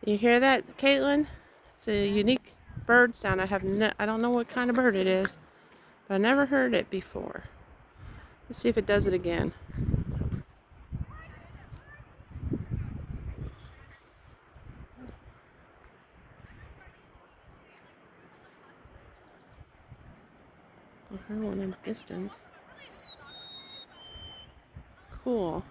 You hear that, Caitlin? It's a unique bird sound. I don't know what kind of bird it is, but I never heard it before. Let's see if it does it again. I heard one in the distance. Cool.